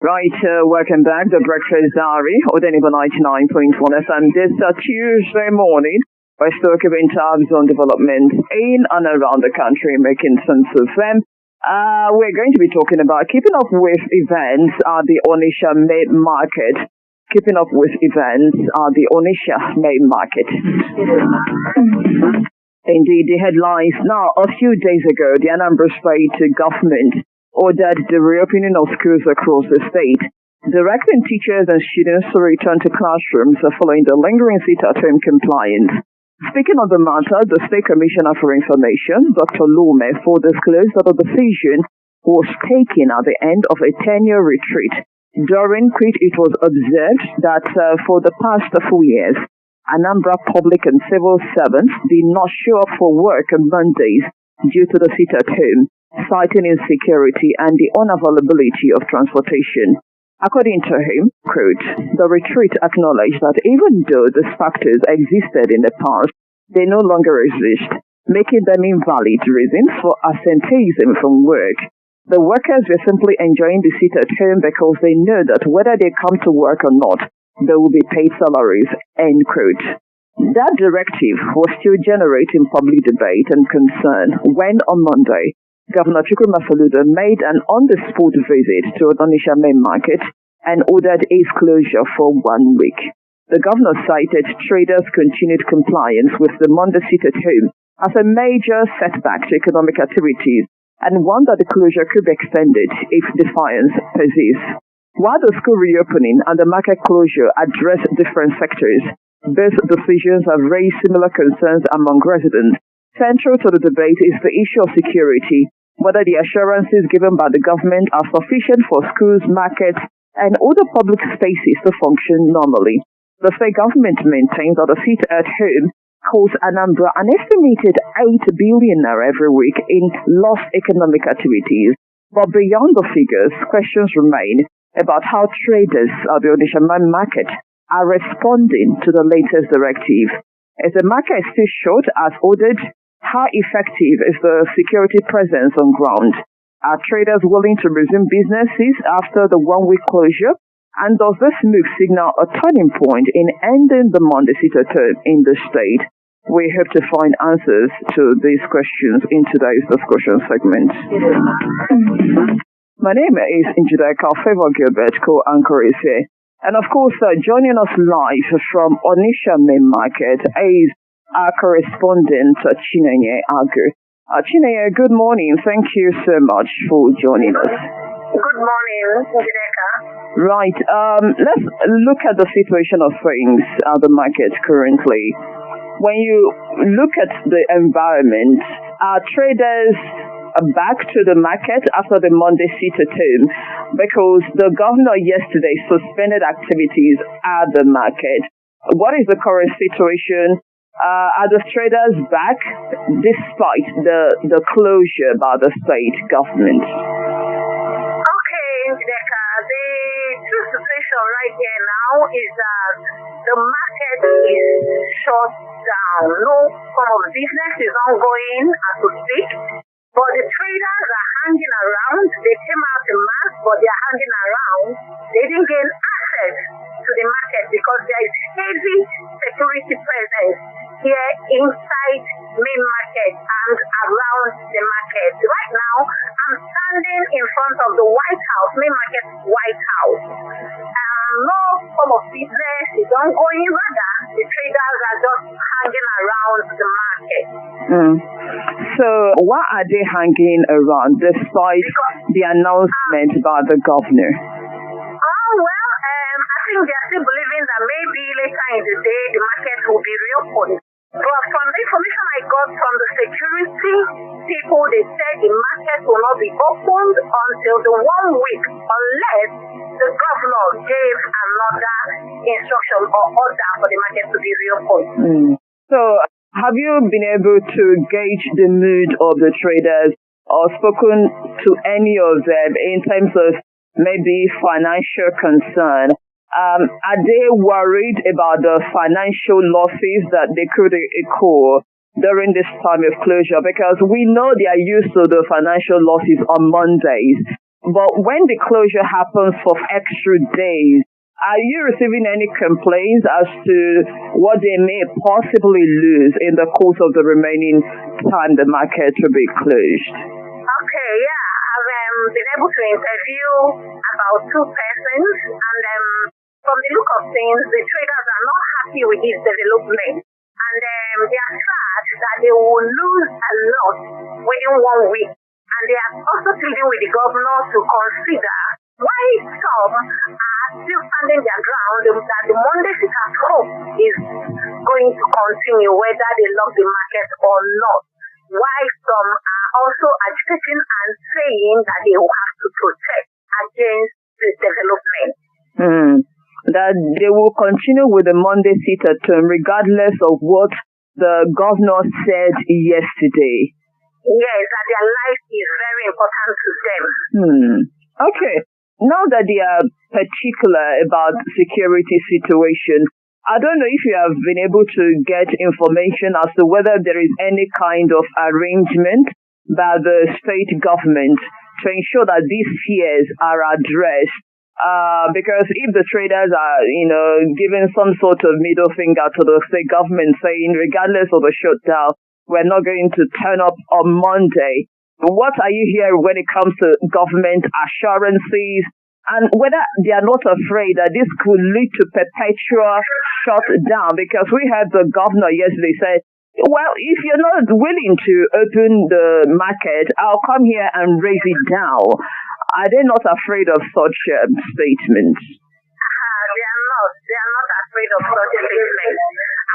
Right, welcome back. The Breakfast Diary, Odenigbo 99.1 FM. This Tuesday morning, we're still giving tabs on developments in and around the country, making sense of them. We're going to be talking about keeping up with events at the Onitsha Main Market. Keeping up with events at the Onitsha Main Market. Indeed, the headlines. Now, a few days ago, the Anambra State Governor ordered the reopening of schools across the state, directing teachers and students to return to classrooms following the lingering sit-at-home compliance. Speaking of the matter, the State Commissioner for Information, Dr. Lume, disclosed that the decision was taken at the end of a 10-year retreat, during which it was observed that for the past 4 years, Anambra public and civil servants did not show up for work on Mondays due to the sit-at-home, citing insecurity and the unavailability of transportation. According to him, quote, the retreat acknowledged that even though these factors existed in the past, they no longer exist, making them invalid reasons for absenteeism from work. The workers were simply enjoying the seat at home because they know that whether they come to work or not, they will be paid salaries, end quote. That directive was still generating public debate and concern when on Monday, Governor Chukwuma Soludo made an on-the-spot visit to Onitsha Main Market and ordered its closure for 1 week. The governor cited traders' continued compliance with the Monday sit-at-home as a major setback to economic activities and one that the closure could be extended if defiance persists. While the school reopening and the market closure address different sectors, both decisions have raised similar concerns among residents. Central to the debate is the issue of security, whether the assurances given by the government are sufficient for schools, markets, and other public spaces to function normally. The state government maintains that the seat at home costs Anambra an estimated 8 billion every week in lost economic activities. But beyond the figures, questions remain about how traders at the Onitsha Main Market are responding to the latest directive. Is the market still short as ordered? How effective is the security presence on ground? Are traders willing to resume businesses after the 1 week closure? And does this move signal a turning point in ending the Monday sit-at-home in the state? We hope to find answers to these questions in today's discussion segment. My name is Njideka Gilbert, co-anchor is here. And of course, joining us live from Onitsha Main Market is our correspondent, Chinenye Agu. Chinenye, good morning. Thank you so much for joining us. Good morning, Njideka. Right. Let's look at the situation of things at the market currently. When you look at the environment, are traders back to the market after the Monday sit-at-home? Because the governor yesterday suspended activities at the market. What is the current situation? Are the traders back despite the closure by the state government? Okay, Njideka, the true situation right here now is that the market is shut down. No form of business is ongoing as we speak, but the traders are hanging around. They came out in mass, but they are hanging around. They didn't gain access to the market because there is heavy security presence here inside Main Market and around the market. Right now, I'm standing in front of the White House, Main Market White House. No form of business is ongoing, rather the traders are just hanging around the market. So why are they hanging around despite the announcement by the governor? I think they're still believing that maybe later in the day the market will be reopened. But from the information I got from the security people, they said the market will not be opened until the 1 week unless the governor gave another instruction or order for the market to be reopened. So have you been able to gauge the mood of the traders or spoken to any of them in terms of maybe financial concern? Are they worried about the financial losses that they could incur during this time of closure? Because we know they are used to the financial losses on Mondays. But when the closure happens for extra days, are you receiving any complaints as to what they may possibly lose in the course of the remaining time the market will be closed? Okay, yeah. I've been able to interview about 2 persons, and from the look of things, the traders are not happy with this development. And they are sad that they will lose a lot within 1 week. And they are also pleading with the governor to consider why some are still standing their ground that the Monday sit at home is going to continue, whether they lock the market or not. Why some are also agitating and saying that they will have to protest against this development. That they will continue with the Monday sit at home regardless of what the governor said yesterday. Yes, that their life is very important to them. Okay. Now that they are particular about security situation, I don't know if you have been able to get information as to whether there is any kind of arrangement by the state government to ensure that these fears are addressed. Because if the traders are, giving some sort of middle finger to the state government saying, regardless of the shutdown, we're not going to turn up on Monday. What are you hearing when it comes to government assurances and whether they are not afraid that this could lead to perpetual shutdown? Because we had the governor yesterday say, well, if you're not willing to open the market, I'll come here and raise it down. Are they not afraid of such statements? They are not afraid of such statements.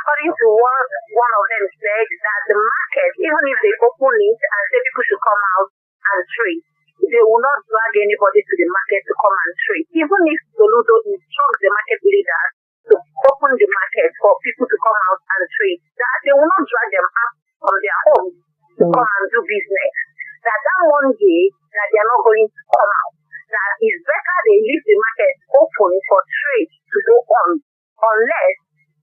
According to what one of them said, that the market, even if they open it and say people should come out and trade, they will not drag anybody to the market to come and trade. Even if Soludo instructs the market leaders to open the market for people to come out and trade, that they will not drag them out from their homes to come and do business. That one day, that they are not going to come out. That it's better they leave the market open for trade to go on, unless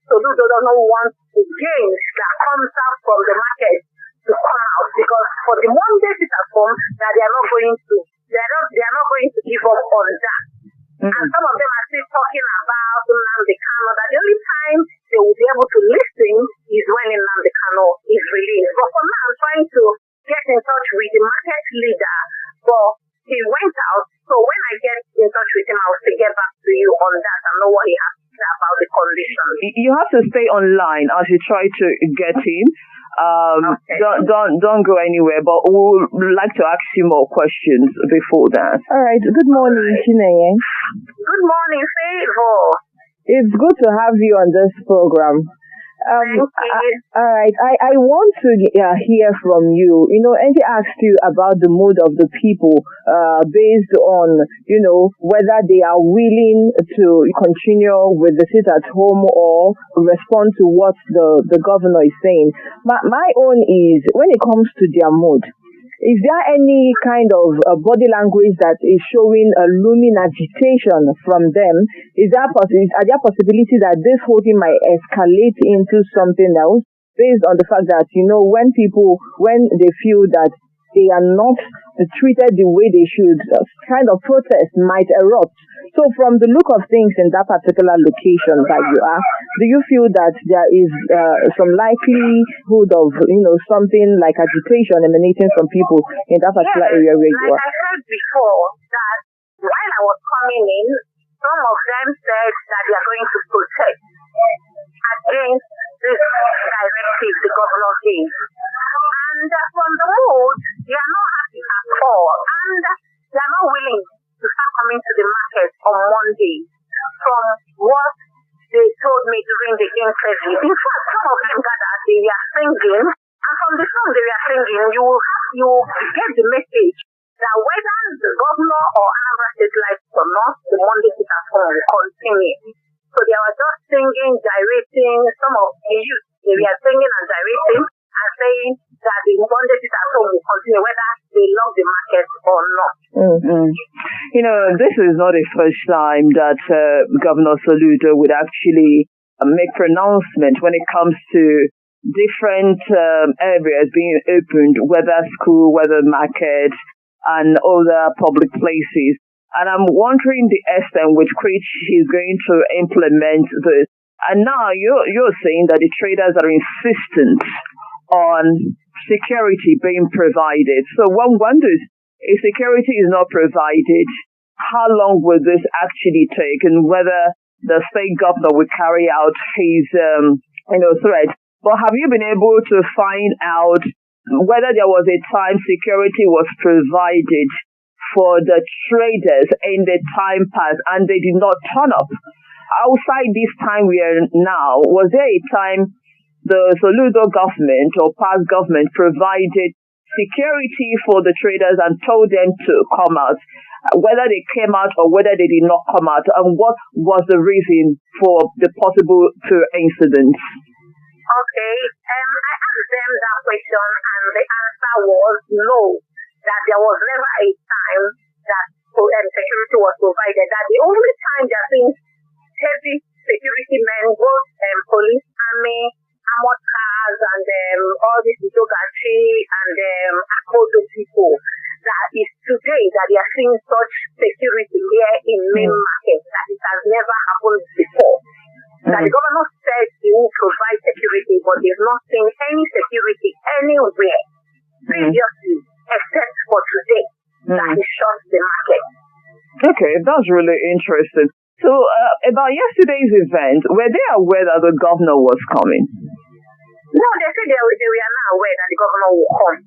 Soludo doesn't want the gains that comes out from the market to come out, because for the Monday sit at home, that they are not going to give up on that. And some of them are still talking about Nnamdi Kanu, that the only time they will be able to listen is when Nnamdi Kanu is released. But for now, I'm trying to get in touch with the market leader, but he went out. So when I get in touch with him, I'll still get back to you on that and know what he has to say about the conditions. You have to stay online as you try to get him. Okay. Don't go anywhere, but we would like to ask you more questions before that. All right. Good morning, Chineye. Good morning, Favor. It's good to have you on this program. All right. I want to hear from you. Angie asked you about the mood of the people based on, whether they are willing to continue with the sit at home or respond to what the governor is saying. My own is, when it comes to their mood, is there any kind of body language that is showing a looming agitation from them? Are there possibilities that this whole thing might escalate into something else based on the fact that, when they feel that they are not treated the way they should, kind of protest might erupt. So from the look of things in that particular location that you are, do you feel that there is some likelihood of, something like agitation emanating from people in that particular area where you are? Like I said before, that while I was coming in, some of them said that they are going to protest against this directive the governor gave. And from the mood, they are not happy at all. And they are not willing to start coming to the market on Monday from what they told me during the interview. In fact, some of them gathered, they were singing, and from the song they were singing, you will get the message that whether the governor or Anambra State likes or not, the Monday sit at home will continue. So they were just singing, gyrating. Some of the youth, they were singing and gyrating and saying that the Monday sit at home will continue, whether they love the market or not. This is not the first time that Governor Soludo would actually make pronouncement when it comes to different areas being opened, whether school, whether market. and other public places. And I'm wondering the extent with which he's going to implement this. And now you're saying that the traders are insistent on security being provided. So one wonders, if security is not provided, how long will this actually take, and whether the state governor will carry out his threat. But have you been able to find out whether there was a time security was provided for the traders in the time past and they did not turn up? Outside this time we are now, was there a time the Soludo government or past government provided security for the traders and told them to come out, whether they came out or whether they did not come out, and what was the reason for the possible two incidents? Okay, I asked them that question and the answer was no, that there was never a time that security was provided, that the only time there have been heavy security men, both police, army, armored cars, and all these Itogachi and Akodo people, that is today that they are seeing such security here in Main Market, that it has never happened before. That the governor said he will provide security, but they've not seen any security anywhere previously, except for today, that he shut the market. Okay, that's really interesting. So, about yesterday's event, were they aware that the governor was coming? No, they said they were not aware that the governor would come.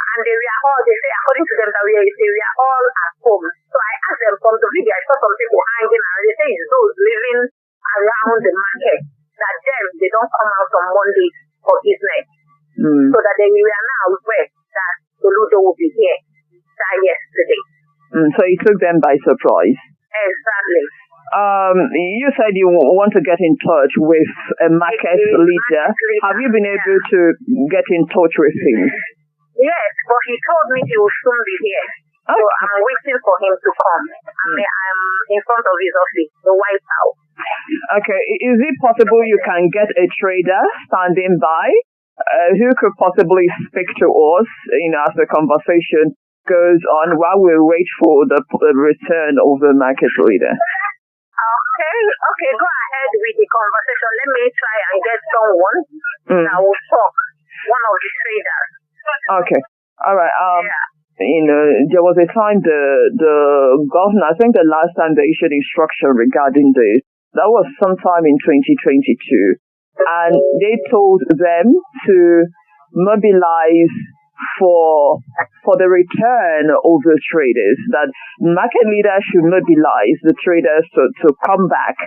And they were all, they say, according to them, that they were all at home. So I asked them from the video, I saw some people hanging out. They say it's those living around the market, that them, they don't come out on Mondays for business. So that they were now aware that Soludo will be here yesterday. So it took them by surprise. Exactly. You said you want to get in touch with a market leader. Have you been able to get in touch with him? Yes, but he told me he will soon be here. So I'm waiting for him to come. I'm in front of his office, the White House. Okay. Is it possible you can get a trader standing by who could possibly speak to us, as the conversation goes on while we wait for the return of the market leader? Okay, go ahead with the conversation. Let me try and get someone that will talk, one of the traders. Okay, all right. There was a time the governor, I think the last time they issued instruction regarding this, that was sometime in 2022, and they told them to mobilize for the return of the traders, that market leaders should mobilize the traders to come back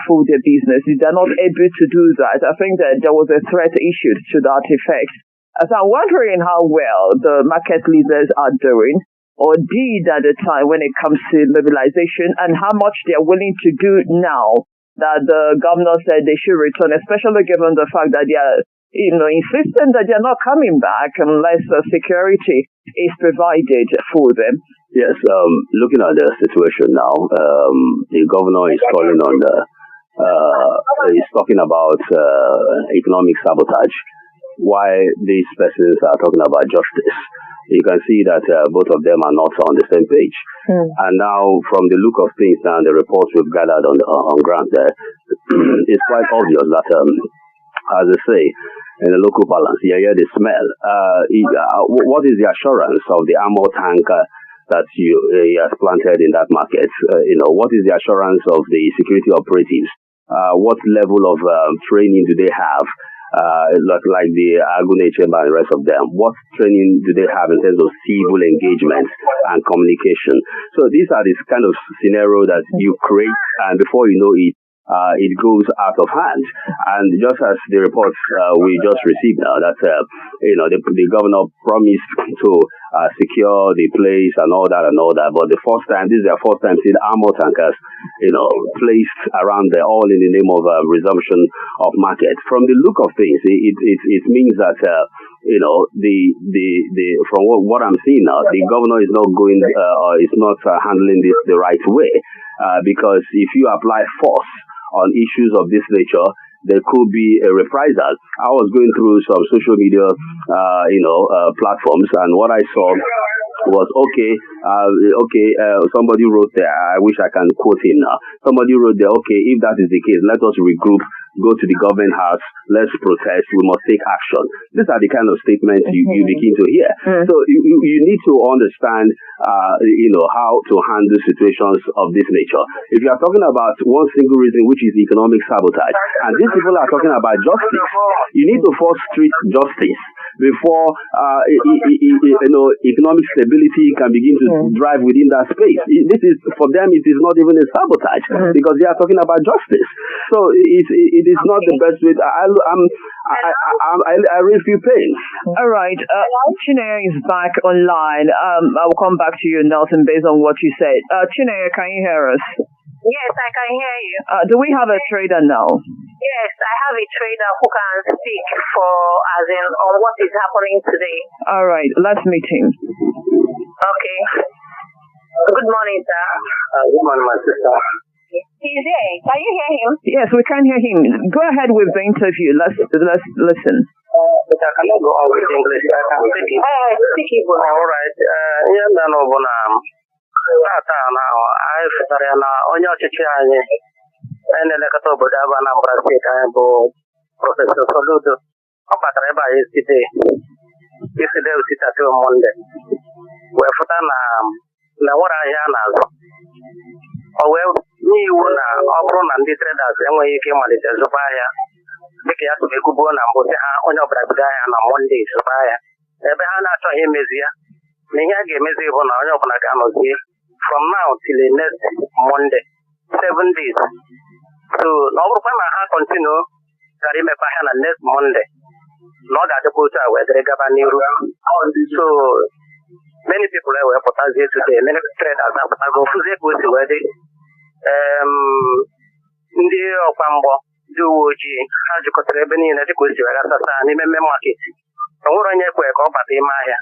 for their business. If they're not able to do that, I think that there was a threat issued to that effect. So I'm wondering how well the market leaders are doing, or did at the time when it comes to mobilization, and how much they're willing to do now that the governor said they should return, especially given the fact that they are insistent that they're not coming back unless security is provided for them. Yes, looking at the situation now, the governor is calling on he's talking about economic sabotage, while these persons are talking about justice. You can see that both of them are not on the same page. And now, from the look of things now, the reports we've gathered on ground there, it's quite obvious that, as they say, in the local balance, you hear the smell. What is the assurance of the armor tank that he has planted in that market? What is the assurance of the security operatives? What level of training do they have? Like the Agune Chamber and the rest of them. What training do they have in terms of civil engagement and communication? So these are this kind of scenario that you create, and before you know it, it goes out of hand. And just as the reports we just received now, that the governor promised to secure the place and all that, but this is their first time seeing armor tankers placed around there, all in the name of resumption of market. From the look of things, it means that from what I'm seeing now, the governor is not going is not handling this the right way, because if you apply force on issues of this nature, there could be a reprisal. I was going through some social media, platforms, and what I saw was somebody wrote there, I wish I can quote him now. Somebody wrote there, okay, if that is the case, let us regroup, go to the government house, let's protest, we must take action. These are the kind of statements you begin to hear. So you need to understand, how to handle situations of this nature. If you are talking about one single reason, which is economic sabotage, and these people are talking about justice, you need to force street justice before economic stability can begin to drive within that space. This is, for them, it is not even a sabotage because they are talking about justice. So it is not the best way. I really feel pain. All right. Chineye is back online. I will come back to you, Nelson, based on what you said. Chineye, can you hear us? Yes, I can hear you. Do we have a trader now? Yes, I have a trader who can speak on what is happening today. All right, let's meet him. Okay. Good morning, sir. Good morning, my sister. He's there. Can you hear him? Yes, we can hear him. Go ahead with the interview. Let's listen. But I cannot go on with English. I can speak it. Speak it. All right. I fitara na onye ọchịchị anyị na-elekọta obodo abụ Anambra State anyị bụ Professor Soludo. Ọ kpatara ebe anyị site usitatu Monde wee fụta na nwere ahịa na-azụ. O wee nye iwu na ọ bụrụ na ndị traders enweghị ike ịmalite zụba ahịa dịka ya tụrụ ekwubuo na mbụ sị ha onye ọbụla bido ahịa na Monde zụba ahịa ebe ha na-achọghị imezi ya na ihe a ga-emezi bụ na onye ọbụla ga-anọzie from now till the next Monday, 7 days. So, now we're going to continue to next Monday. Not at the quota where the governor. So, many people were put out here today. Many traders have go to the quota where they Ndi Opambo, do OG, has the Cotrebeni and the quota where Assassin, market. I want to know where I go, but in Maya.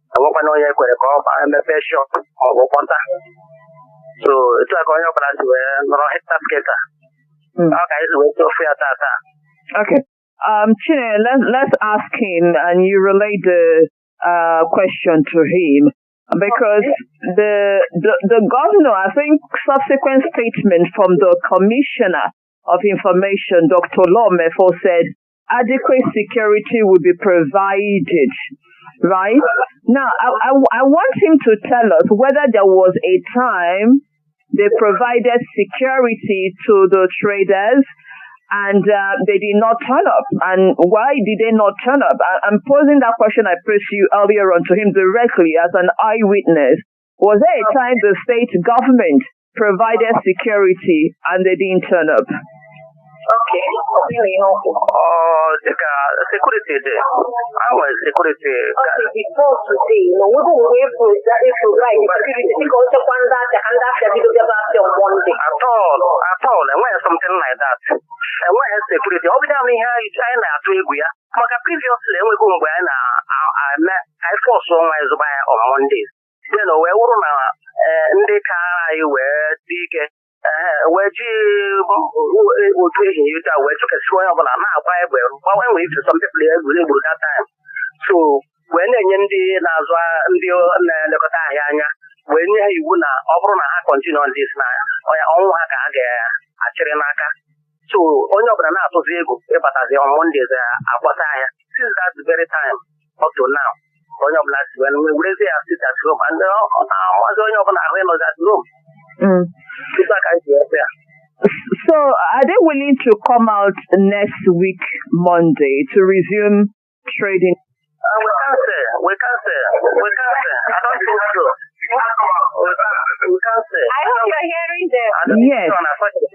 I want to know where I go, I'm a fair shop or Wapanta. So it's like on your place where no hit that skater. Okay, so we're so fair data. Okay. Chineye, let's ask him, and you relate the question to him, because the governor, I think, subsequent statement from the Commissioner of Information, Dr. Lomefo, said adequate security will be provided. Right? Now, I want him to tell us whether there was a time they provided security to the traders and they did not turn up. And why did they not turn up? I'm posing that question I posed you earlier on to him directly as an eyewitness. Was there a time the state government provided security and they didn't turn up? Okay. Security day. Our security. Before today, we don't wait for that if you like security because the one that Monday. At all. And when something like that. And when security, all we down here is China to Iguia. But previously, we go when I force on my Zubaya on Mondays. Where we're now, Njideka where big. Where you take you that way to swear on our Bible, but when we to some people really would that time. So when the Nazwa and the Kotayana, when you would not continue on this now, or your own a Chirinaka. So on your banana to Zigo, but as on Mondays, Aquataya, since that very time up to now. On your blast when we raise the sit at home and was on your banana that room. So, are they willing to come out next week, Monday, to resume trading? We can't say. I don't think so. We can't say. I hope you're hearing them. Yes.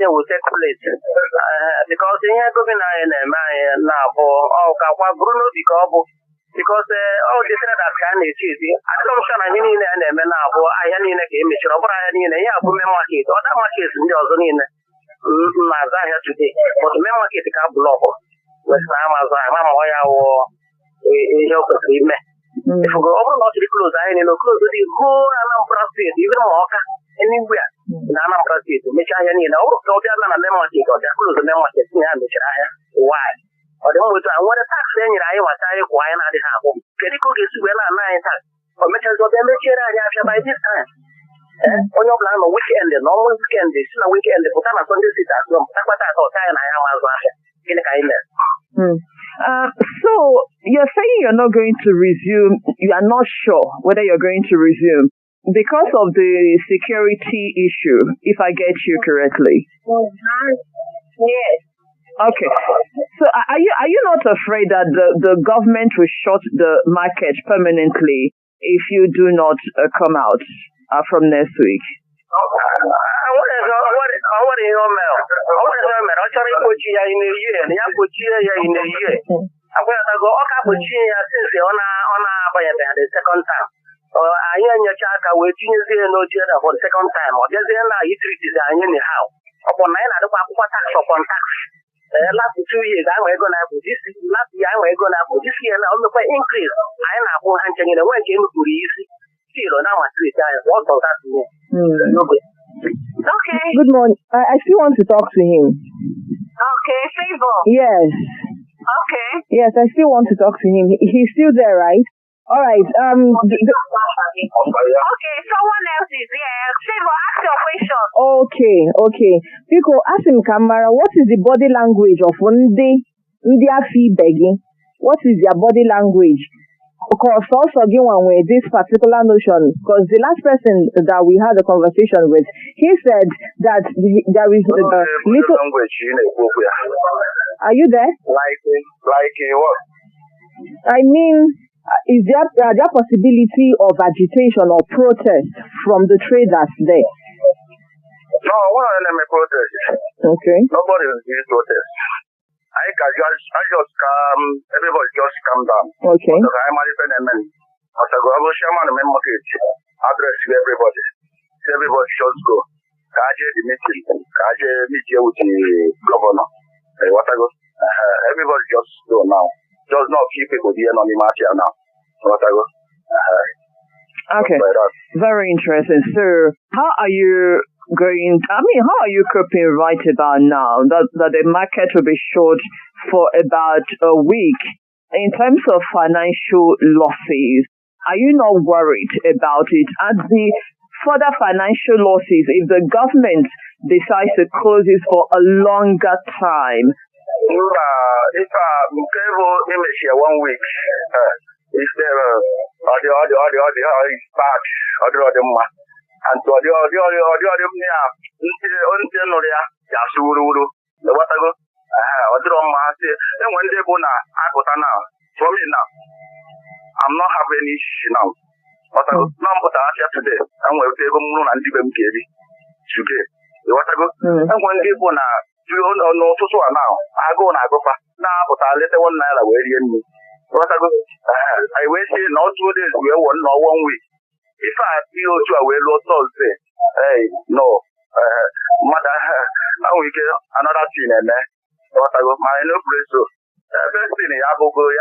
Will take place. Because in here, because all the traders can achieve assumption and in and now I need a game mission over any market or that market is in Mazaya today. But the market can block with Mamma or if we go over not to close, I know close to the whole Anambra State, even more anywhere in Anambra State, which I know, so they are not a market or they're close to the market. Why? Or the most I want to tax any I was why not have. Can you go get well at 9 tax? o mechazi ọbịa mechiere anyị afịa by this time. Onye ọbụla nọ weekend na ọnwa weekend si na weekend pụta na Sunday sit asụ pụtakwata atọ ọta anyị na ya azụ afịa. Gịnị ka anyị mere? So you're saying you're not going to resume, you are not sure whether you're going to resume because of the security issue, if I get you correctly. Yes. Okay. So are you not afraid that the government will shut the market permanently if you do not come out from next week? Ọ chọrọ ikpochi ya ineye na ya kpochie ya ineye agwatago ọ ka kpochie ya since ọ na-abanyebeghị the second time. Anyị enyecha aka wee tinyezie ya n'oche for the second time ọ bịazie na itritiz anyị na ha ọ bụ na anyị na-adịkwa akwụkwọ tax upon tax. Last 2 years anyị nwee ego na-abụ last year anyị nwee ego na-abụ this year na o mekwa increase anyị na-akwụ ha nchenyere nwee nke enupụrụ isi still na nwa street anyị what does that mean? Okay. Good morning. I still want to talk to him. Okay, Favor. Yes. Okay. Yes, I still want to talk to him. He's still there, right? All right. Okay, someone else is here. Favor, ask your question. Okay. Biko, ask him, Kamara, what is the body language of Ndi Afi begging? What is their body language? Because also again with this particular notion, because the last person that we had a conversation with, he said that there is little language in Ethiopia. Are you there? Like what? I mean, is there possibility of agitation or protest from the traders there? No, one of them protest. Okay. Nobody is doing protest. I just everybody just calm down. Okay. So I'm a dependent. As I go, I will share my main market address to everybody. Everybody should go. Kaje the meeting. Kaje meet here with the governor. What I go. Everybody just go now. Just not keep people here on the market now. What I go. Okay. Very interesting. So, how are you how are you coping right about now that the market will be short for about a week? In terms of financial losses, are you not worried about it? And the further financial losses, if the government decides to close it for a longer time? If image here 1 week, if there is bad, and to the I'm not having any issue now. But I go today, and we'll take and give them today. What I go, and when they go now, no, so now, I go now, but I let one night away. What I go, I wait here not 2 days, we are 1 week. If I feel to a well Thursday, hey, no, mother, I will get another thing, man. What I go, my no place. First thing, I will go, I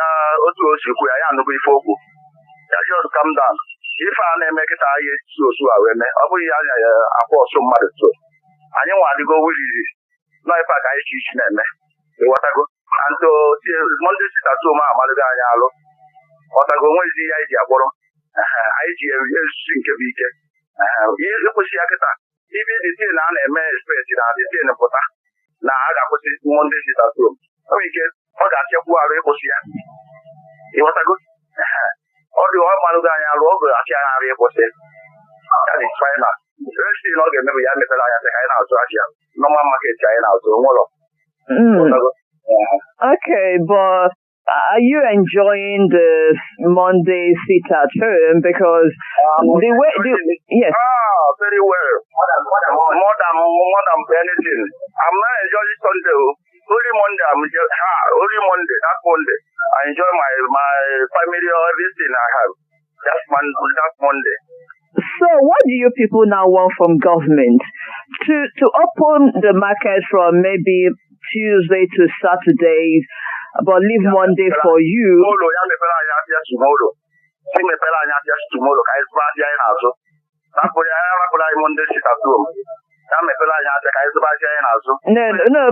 am no before. Just come down. If I make it, I will afford some mother. I don't want to go with you. No, if I can teach them, what I go. And so, Monday, that's all my mother. What I go with the idea, IG nke bụ ike ihe kwụsị ya kịta ibe dị tin a na-eme expect na dị tin pụta na a ga-akwụsị Monday sit at home o nwere ike ọ ga-achịkwu arụ ịkwụsị ya ịghọtago ọ dị ọ malụgo anya arụ ọ ga-achị anya arụ ịkwụsị ya dị final resti na ọ ga-emebi ya mepere anya ka anyị na-azụ ahịa normal market ka anyị na-azụ onwụlọ. Okay, but are you enjoying the Monday sit at home? Because the way, yes. Very well. More than anything. I'm not enjoying Sunday. Only Monday. Only Monday. That Monday. I enjoy my family or everything I have. That's Monday. So, what do you people now want from government to open the market from maybe Tuesday to Saturdays? But leave Monday for you. No,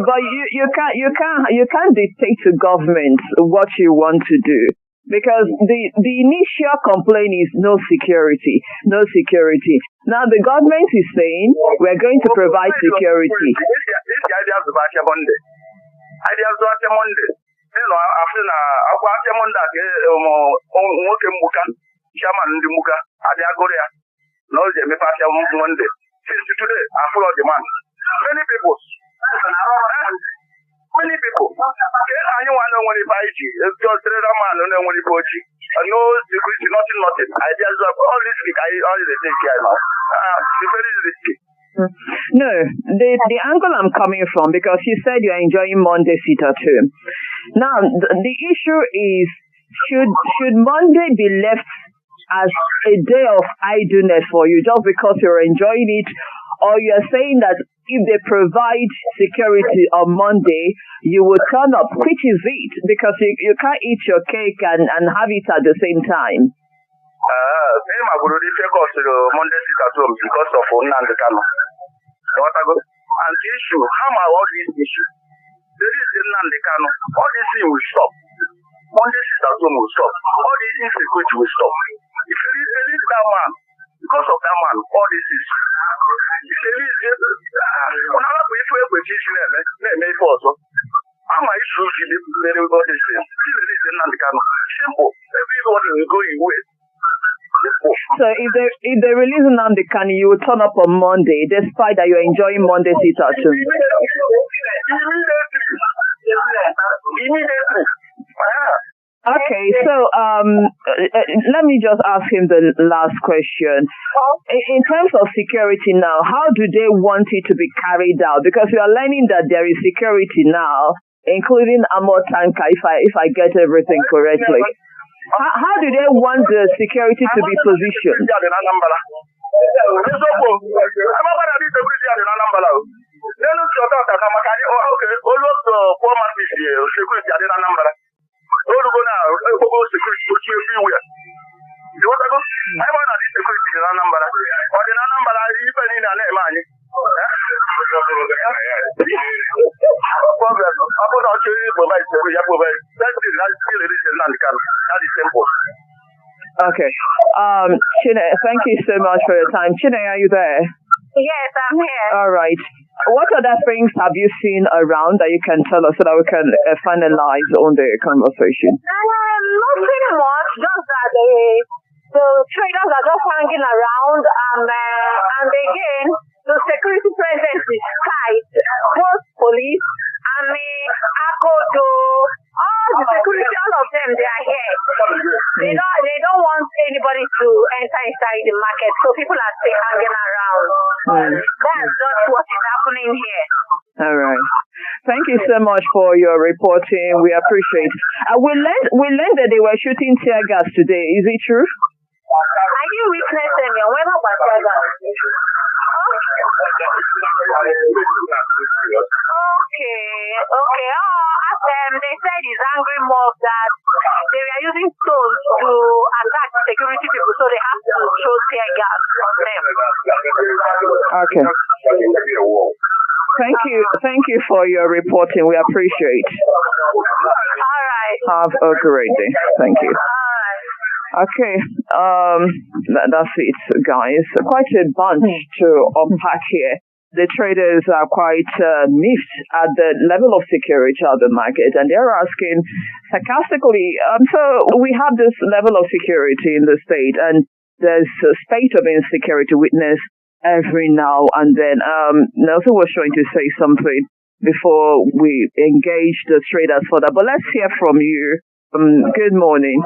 but you can't dictate to government what you want to do. Because the initial complaint is no security. Now the government is saying we're going to provide security. Many people. Anyone know when just no security, nothing. I just all this week, all the things here now. It's very risky. No, the angle I'm coming from, because you said you're enjoying Monday Sita too. Now, the issue is, should Monday be left as a day of idleness for you just because you're enjoying it, or you're saying that if they provide security on Monday, you will turn up? Which is it? Because you can't eat your cake and have it at the same time. Monday because of Odenigbo. And the issue, how am I all this issue? There is Odenigbo. All these things will stop. Monday will stop. All these insecurity will stop. If you release that man, because of that man, all this is. So if they release Nnamdi Kanu, you will turn up on Monday, despite that you're enjoying Monday Sita too. Immediately. Okay, so let me just ask him the last question. In terms of security now, how do they want it to be carried out? Because we are learning that there is security now, including Amor Tanka, if I get everything correctly. How do they want the security to be positioned? Okay. Chine, thank you so much for your time. Chine, are you there? Yes, I'm here. All right. What other things have you seen around that you can tell us so that we can finalize on the conversation? Nothing much, just that the traders are just hanging around, and again, the security presence is tight. Both police, army, ACODO, all the security, all of them, they are here. They don't want anybody to enter inside the market, so people are still hanging around. That's just what is happening here. All right. Thank you so much for your reporting. We appreciate it. We learned that they were shooting tear gas today. Is it true? I didn't witness them. When I was tear gas. Okay. They said it's angry mob that they were using stones to attack security people, so they have to throw tear gas on them. Okay. Thank you for your reporting. We appreciate. All right. Have a great day. Thank you. Okay, that's it, guys. Quite a bunch to unpack here. The traders are quite miffed at the level of security at the market, and they're asking sarcastically, so we have this level of security in the state, and there's a spate of insecurity witnessed every now and then. Nelson was trying to say something before we engage the traders further, but let's hear from you. Good morning.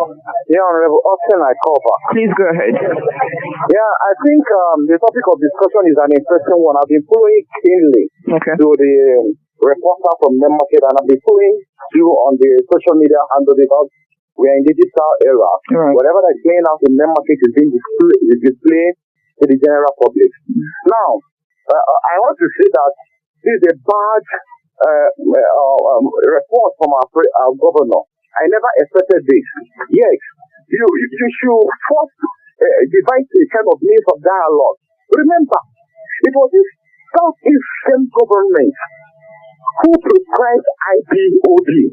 Yeah, Honorable Austin, I cover. Please go ahead. Yeah, I think the topic of discussion is an interesting one. I've been following keenly to the reporter from Main Market, and I've been following you on the social media handle because we are in the digital era. Right. Whatever that's playing out in Main Market is being displayed to the general public. Now, I want to say that this is a bad report from our governor. I never expected this. Yes, you should first devise a kind of means of dialogue. Remember, it was this Southeast state government who prescribed IPOD.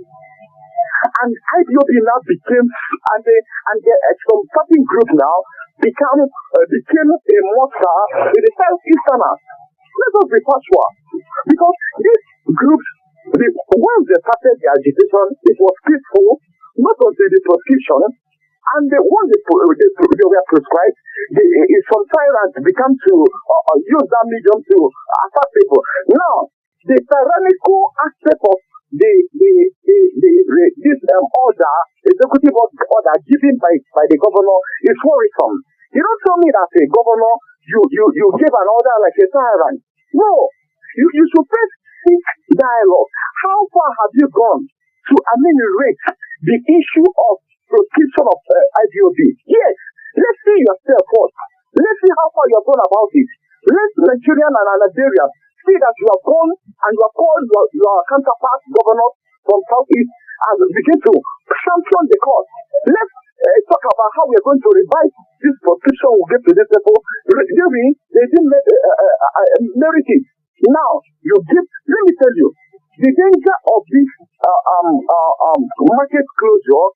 And IPOB now became, some certain group now became a monster in the Southeasterners. Let us be factual. Because these groups, once they started the agitation, it was peaceful, not until the proscription, and once they were prescribed, some tyrants began to use that medium to attack people. Now, the tyrannical aspect of this order, executive order given by the governor is worrisome. You don't tell me that a governor, you give an order like a tyrant. No, you should first seek dialogue. How far have you gone to ameliorate the issue of proscription of IPOB? Yes, let's see yourself first. Let's see how far you have gone about it. Let Nigerian and Nigerians see that you have gone and you have called your counterpart governors from Southeast and begin to champion the cause. Let's talk about how we are going to revive this proscription we give to these people. They didn't merit it. Now, let me tell you, the danger of this market closure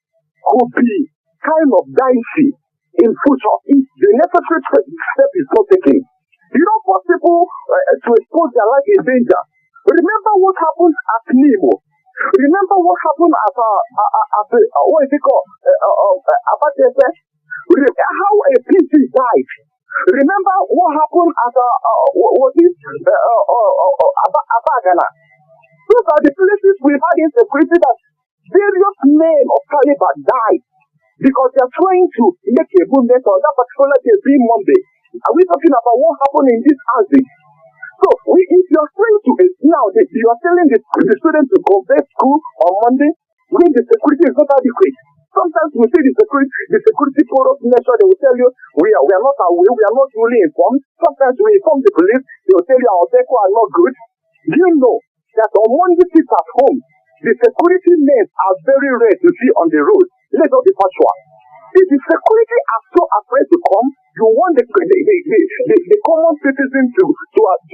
could be kind of dicey in future if the necessary step is not taken. You don't force people to expose their life in danger. Remember what happened at Nemo. Remember what happened at what is it called? Abatese. How a PC died. Remember what happened at Abagana. Those are the places we've had insecurity that various men of caliber died because they're trying to make a movement on that particular day being Monday. Are we talking about what happened in this houses? So, if you are trying to, now you are telling the students to go back to school on Monday, when the security is not adequate. Sometimes we see the security corrupt measure, they will tell you, we are not aware, we are not fully informed. Sometimes we inform the police, they will tell you our vehicle are not good. Do you know that on Monday people at home, the security men are very rare to see on the road? Let us be factual. If the security are so afraid to come, you want the common citizen to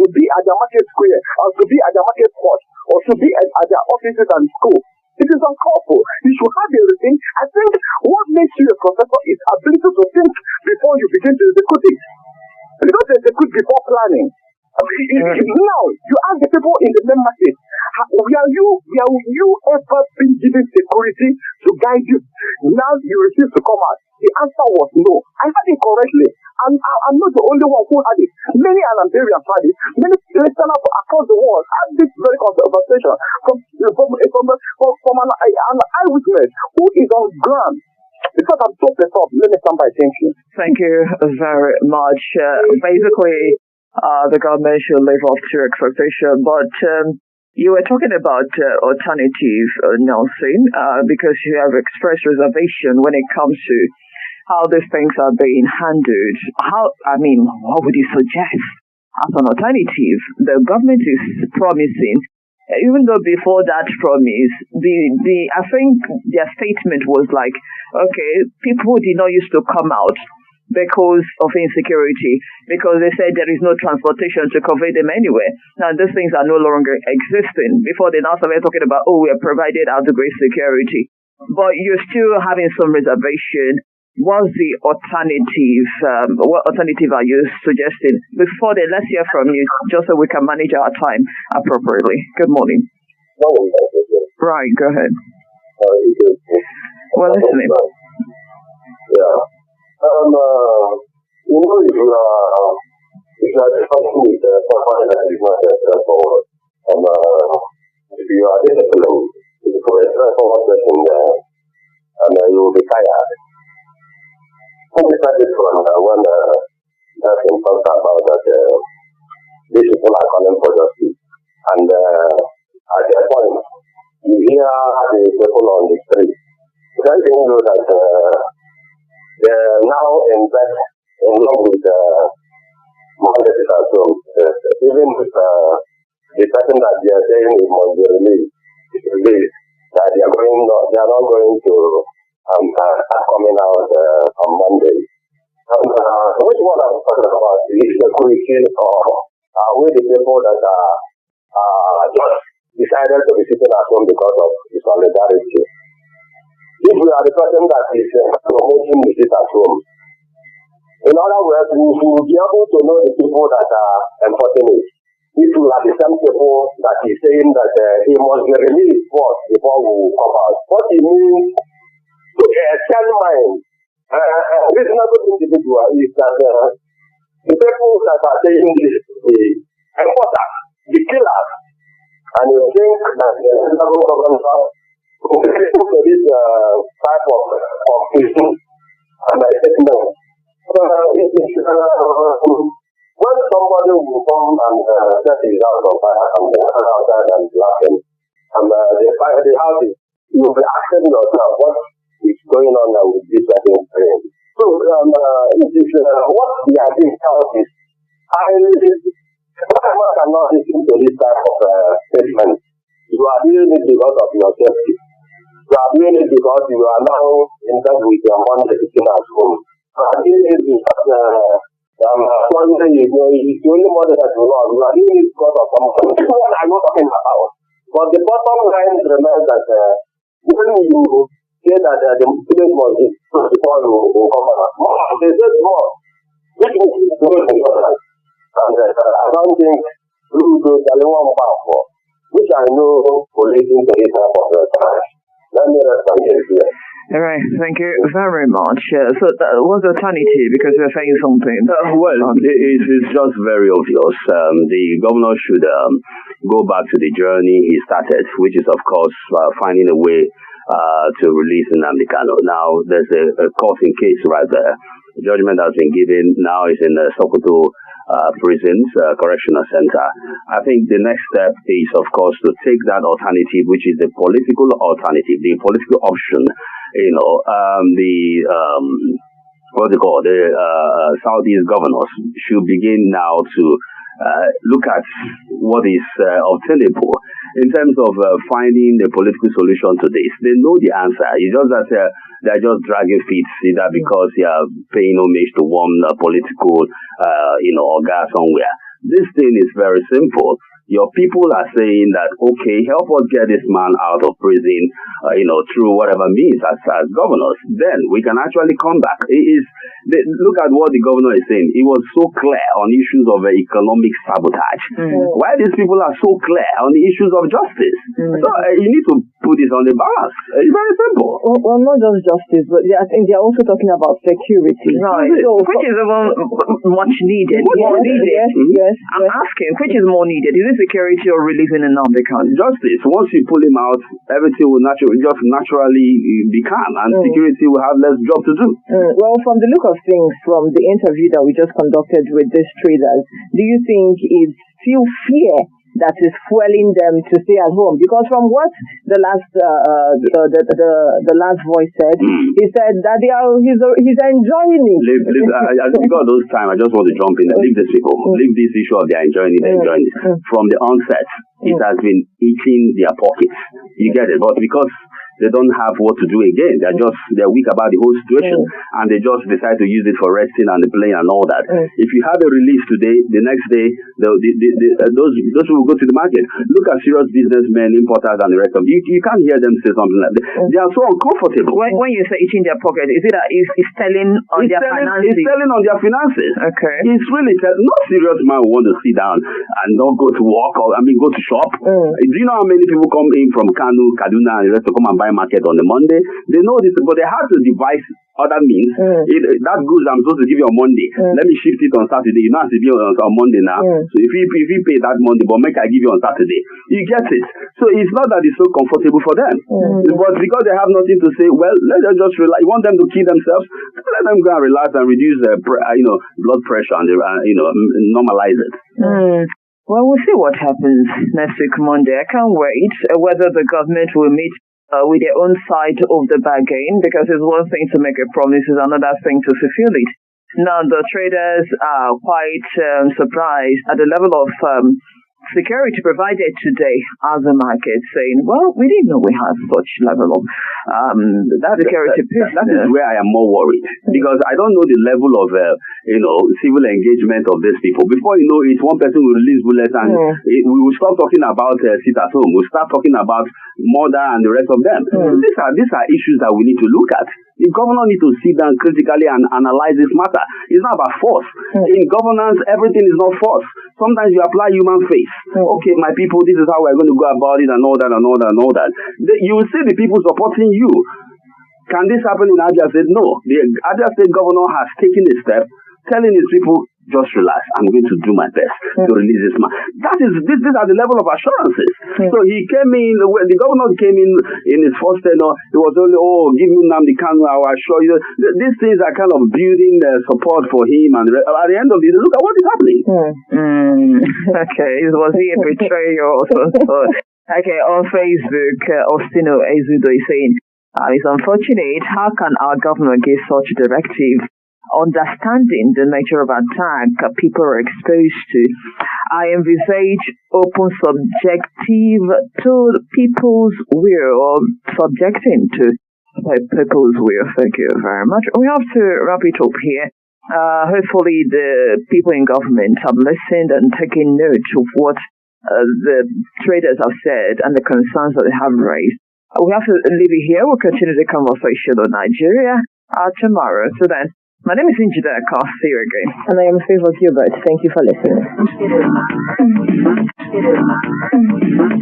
be at the market square, or to be at the market spot, or to be at their offices and school. It is uncalled for. You should have everything. I think what makes you a professor is ability to think before you begin to execute it. You don't execute before planning. Now, you ask the people in the main market, have you ever been given security to guide you? Now you refuse to come out. The answer was no. I had it correctly. And I'm not the only one who had it. Many Anambarians had it. Many listeners across the world had this very conversation from an eyewitness who is on ground. Because I'm so pissed off, let me stand by thinking. Thank you very much. Basically, the government should live up to expectation, but you were talking about alternative, Nelson, because you have expressed reservation when it comes to how these things are being handled. What would you suggest as an alternative? The government is promising, even though before that promise, I think their statement was like, okay, people did not used to come out because of insecurity, because they said there is no transportation to convey them anywhere. Now, these things are no longer existing. Before, they now started talking about, we are provided adequate security. But you're still having some reservation. What's the alternative? What alternative are you suggesting? Before then, let's hear from you, just so we can manage our time appropriately. Good morning. Right, go ahead. We're listening. Yeah. If you are discussing with someone that is not just forward, if you are disciplined, if you are forward person there, and you will be tired. Let me start this one. When that's in talked about that these people are calling for justice. And at that point, you hear the people on the street telling you that they are now in bed in love with Monday at home. Even with the person that they are saying is must be released, that they are not going to coming out on Monday. Which one I'm talking about? Is the security or are we the people that are just decided to be sitting at home because of the solidarity? if we are the person that is promoting the state at home. In other words, we will be able to know the people that are enforcing it. If we are the same people that is saying that he must be released first before we will come out. What it means to a sound mind, a reasonable individual is that the people that are saying this, the enforcers, the killers, and you think that the federal government will be able to this type of prison, and I said no. When somebody will come and set his house on fire and the other outside and laughing, and the house is, you will be asking yourself what is going on now with this person's brain. So, it is what the idea is highly. One cannot listen to this type of statement. You are doing it because of your safety. You are doing it because you are now in touch with your money sitting at home. You are doing it because one thing is the only money that you know. You are doing it because of something. What are you talking about? But the bottom line remains that when you say that the village must be before you come out, they say more. Which means it's very important. And I don't think we will do one for, which I know relating to this type of time. Let me respond here. All right, thank you very much. So what's the alternative? Because we're saying something. It's just very obvious. The governor should go back to the journey he started, which is, of course, finding a way to release Nnamdi Kanu. Now, there's a court in case right there. The judgment has been given. Now is in the Sokoto prisons, correctional center. I think the next step is, of course, to take that alternative, which is the political alternative, the political option. The Southeast governors should begin now to look at what is obtainable in terms of finding the political solution to this. They know the answer. It's just that they're just dragging feet, either because they are paying homage to one political, organ somewhere. This thing is very simple. Your people are saying that, okay, help us get this man out of prison, through whatever means as governors. Then we can actually come back. Look at what the governor is saying. He was so clear on issues of economic sabotage. Why these people are so clear on the issues of justice? So you need to put this on the balance. It's very simple. Well, not just justice, but I think they're also talking about security. Right. So, which is much needed. More needed. Yes. I'm asking, which is more needed? Is it security or releasing Nnamdi Kanu? Justice. Once you pull him out, everything will naturally be calm, and security will have less job to do. Well, from the look of things, from the interview that we just conducted with these traders, do you think it's still fear that is fueling them to stay at home? Because from what the last the last voice said, he said that he's enjoying it. As we got those time, I just want to jump in and leave these people, leave this issue of they're enjoying it. From the onset, it has been eating their pockets. You get it? But because they don't have what to do again, they're weak about the whole situation, and they just decide to use it for resting and the playing and all that. If you have a release today, the next day those will go to the market. Look at serious businessmen, importers, and the rest of you. You can't hear them say something like that. They are so uncomfortable. When you say eating their pocket, is it that it's telling on their finances? It's telling on their finances. Okay. It's really no serious man will want to sit down and not go to work go to shop. Do you know how many people come in from Kanu, Kaduna, and the rest to come and buy market on the Monday? They know this, but they have to devise other means. That goods I'm supposed to give you on Monday, let me shift it on Saturday. You know, have to be on Monday now. So if you pay that Monday, but make I give you on Saturday, you get it. So it's not that it's so comfortable for them, but because they have nothing to say, well, let them just relax. You want them to kill themselves? Let them go and relax and reduce blood pressure and normalize it. Well, we'll see what happens next week, Monday. I can't wait whether the government will meet with their own side of the bargain, because it's one thing to make a promise, it's another thing to fulfill it. Now, the traders are quite surprised at the level of security provided today as a market, saying, well, we didn't know we had such level of security. That is where I am more worried, because I don't know the level of civil engagement of these people. Before you know it, one person will release bullets and we will stop talking about sit at home. We'll start talking about murder and the rest of them. These are issues that we need to look at. The governor needs to sit down critically and analyze this matter. It's not about force. In governance, everything is not force. Sometimes you apply human face. Okay, my people, this is how we're going to go about it, and all that, and all that, and all that. You will see the people supporting you. Can this happen in Abia State? No. The Abia State Governor has taken a step telling his people, just relax, I'm going to do my best to release this man. These are the level of assurances. So he came in, when the governor came in his first tenure, he was only, give me Nnamdi Kanu, I will assure you. These things are kind of building support for him, and at the end of it, look at what is happening. Okay, was he a betrayer or something? Okay, on Facebook, Ostino Ezudo is saying, it's unfortunate, how can our governor give such directive? Understanding the nature of attack people are exposed to, I envisage open subjective to people's will, or subjecting to people's will. Thank you very much. We have to wrap it up here. Hopefully the people in government have listened and taken note of what the traders have said and the concerns that they have raised. We have to leave it here. We'll continue the conversation on Nigeria tomorrow. So then, my name is Njideka. See you again. And I am Favor Gilbert. Thank you for listening.